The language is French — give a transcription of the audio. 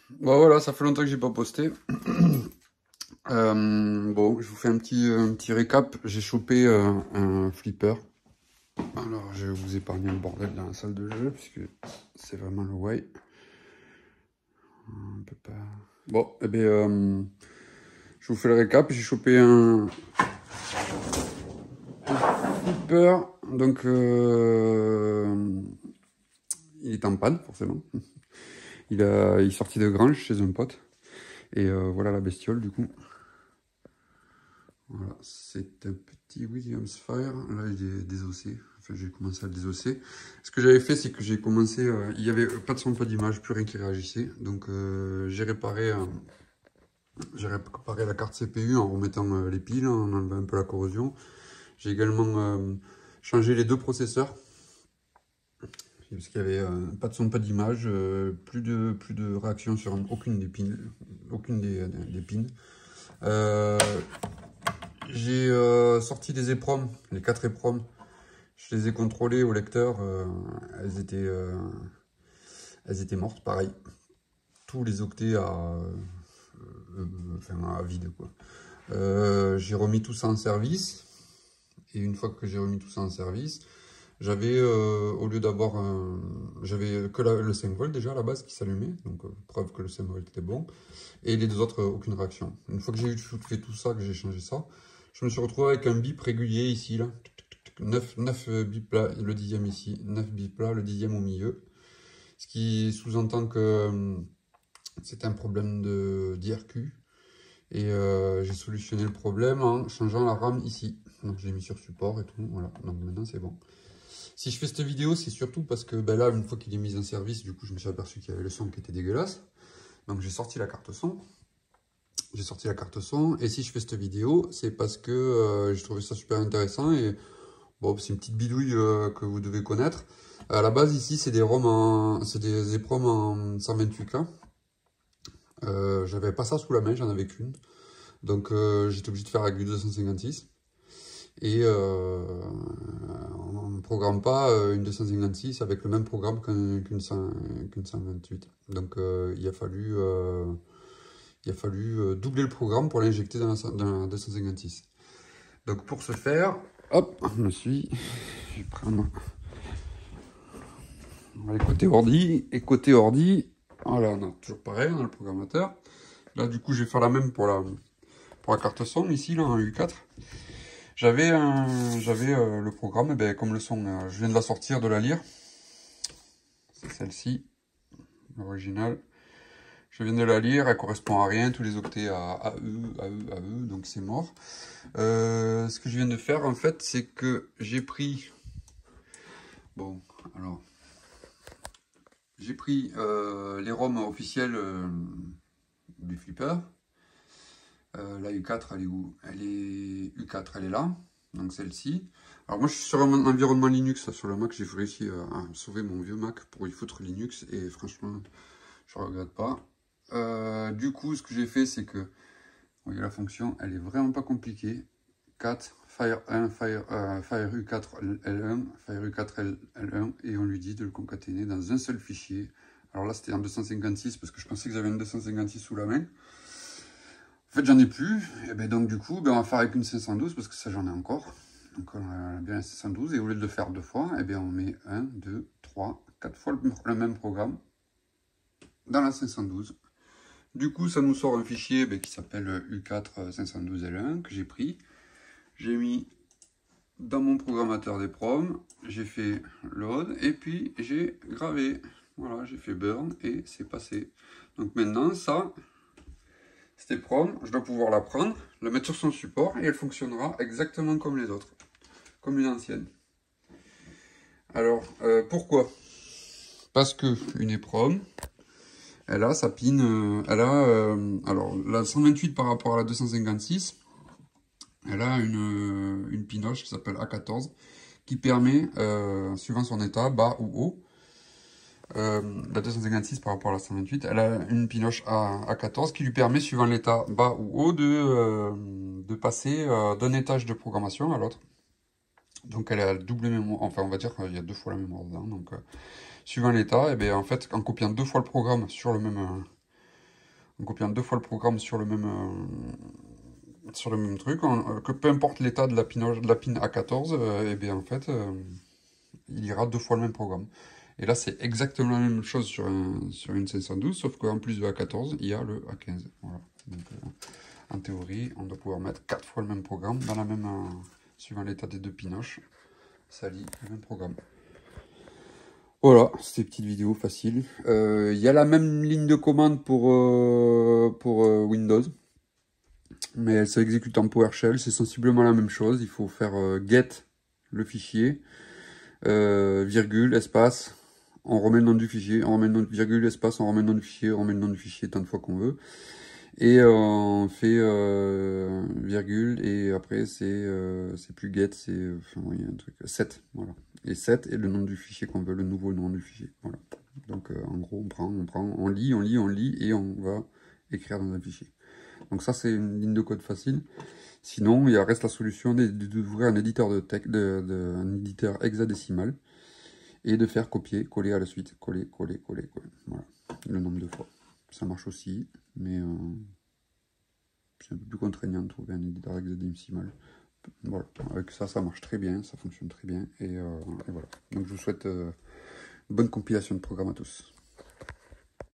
Bon voilà, ça fait longtemps que j'ai pas posté. Bon, je vous fais un petit récap. J'ai chopé un flipper. Alors, je vais vous épargner le bordel dans la salle de jeu, puisque c'est vraiment le way. On peut pas... Bon, eh bien, je vous fais le récap. J'ai chopé un flipper. Donc, il est en panne, forcément. Il est sorti de grange chez un pote. Et voilà la bestiole, du coup. Voilà, c'est un petit Williams Fire. Là, il est désossé. Enfin, j'ai commencé à le désosser. Ce que j'avais fait, c'est que j'ai commencé... il n'y avait pas de son, pas d'image, plus rien qui réagissait. Donc, j'ai réparé la carte CPU en remettant les piles, en enlevant un peu la corrosion. J'ai également changé les deux processeurs. Parce qu'il n'y avait pas de son, pas d'image, plus de réaction sur aucune des pins. Aucune des pins. J'ai sorti des EPROM, les 4 EPROM. Je les ai contrôlées au lecteur. Elles étaient mortes, pareil. Tous les octets enfin, à vide, quoi. J'ai remis tout ça en service. Et une fois que j'ai remis tout ça en service, j'avais, au lieu d'avoir j'avais que le 5 volts déjà à la base qui s'allumait. Donc, preuve que le 5 volts était bon. Et les deux autres, aucune réaction. Une fois que j'ai fait tout ça, que j'ai changé ça, je me suis retrouvé avec un bip régulier ici, là. 9 bips là, le 10e ici, 9 bips là, le 10e au milieu. Ce qui sous-entend que c'est un problème d'IRQ. Et j'ai solutionné le problème en changeant la RAM ici. Donc je l'ai mis sur support et tout, voilà. Donc maintenant c'est bon. Si je fais cette vidéo, c'est surtout parce que ben là, une fois qu'il est mis en service, du coup je me suis aperçu qu'il y avait le son qui était dégueulasse. Donc j'ai sorti la carte son. J'ai sorti la carte son. Et si je fais cette vidéo, c'est parce que j'ai trouvé ça super intéressant. Et bon, c'est une petite bidouille que vous devez connaître. À la base, ici, c'est des ROM c'est des EPROM en 128K. J'avais pas ça sous la main, j'en avais qu'une. Donc, j'étais obligé de faire avec du 256. Et on ne programme pas une 256 avec le même programme qu'une 128. Donc, il a fallu doubler le programme pour l'injecter dans la 256. Donc, pour ce faire, hop, je vais prendre... On va aller côté ordi, et côté ordi, voilà, on a toujours pareil, on a le programmateur. Là, du coup, je vais faire la même pour la carte son, ici, là, en U4. J'avais le programme, et ben, comme le son, je viens de la sortir, de la lire. C'est celle-ci, l'original. Je viens de la lire, elle correspond à rien, tous les octets à E, donc c'est mort. Ce que je viens de faire, en fait, c'est que j'ai pris... Bon, alors... J'ai pris les ROM officiels du flipper. La U4, elle est où? Elle est U4, elle est là. Donc celle-ci. Alors moi je suis sur un environnement Linux, sur le Mac, j'ai réussi à sauver mon vieux Mac pour y foutre Linux et franchement je regrette pas. Du coup ce que j'ai fait c'est que, vous voyez la fonction, elle est vraiment pas compliquée. 4, Fire 1, Fire U4 L1, Fire U4 L1 et on lui dit de le concaténer dans un seul fichier. Alors là c'était en 256 parce que je pensais que j'avais une 256 sous la main. En fait, j'en ai plus, et ben donc du coup, ben, on va faire avec une 512 parce que ça j'en ai encore. Donc on a bien la 512 et au lieu de le faire 2 fois, et bien on met 1, 2, 3, 4 fois le même programme dans la 512. Du coup, ça nous sort un fichier ben, qui s'appelle U4 512L1 que j'ai pris. J'ai mis dans mon programmateur des proms, j'ai fait load et puis j'ai gravé. Voilà, j'ai fait burn et c'est passé. Donc maintenant, ça... Cette prom, je dois pouvoir la prendre, la mettre sur son support et elle fonctionnera exactement comme les autres, comme une ancienne. Alors, pourquoi? Parce que une EPROM, elle a sa pin, alors la 128 par rapport à la 256, elle a une pinoche qui s'appelle A14 qui permet, suivant son état, bas ou haut, la 256 par rapport à la 128, elle a une pinoche à 14 qui lui permet, suivant l'état bas ou haut, de passer d'un étage de programmation à l'autre. Donc elle a double mémoire, enfin on va dire qu'il y a 2 fois la mémoire dedans. Donc suivant l'état, et bien en fait en copiant 2 fois le programme sur en copiant 2 fois le programme sur le même truc, que peu importe l'état de la pin A14, et bien en fait, il ira 2 fois le même programme. Et là, c'est exactement la même chose sur une 512, sauf qu'en plus de A14, il y a le A15. Voilà. Donc, en théorie, on doit pouvoir mettre 4 fois le même programme dans la même, suivant l'état des deux pinoches. Ça lit le même programme. Voilà, c'était une petite vidéo facile. Il y a la même ligne de commande pour Windows, mais elle s'exécute en PowerShell. C'est sensiblement la même chose. Il faut faire get le fichier, virgule, espace, on remet le nom du fichier, on remet le nom, virgule, espace, on remet le nom du fichier, on remet le nom du fichier tant de fois qu'on veut. Et on fait virgule, et après c'est plus get, c'est enfin, il y a un truc, set, voilà. Et set est le nom du fichier qu'on veut, le nouveau nom du fichier. Voilà. Donc en gros, on lit, et on va écrire dans un fichier. Donc ça, c'est une ligne de code facile. Sinon, il reste la solution d'ouvrir un éditeur de texte, un éditeur hexadécimal, et de faire copier, coller à la suite, coller, coller, coller, coller. Voilà, le nombre de fois. Ça marche aussi, mais c'est un peu plus contraignant de trouver un éditeur hexadécimal. Voilà, avec ça, ça marche très bien, ça fonctionne très bien, et voilà. Donc je vous souhaite bonne compilation de programme à tous.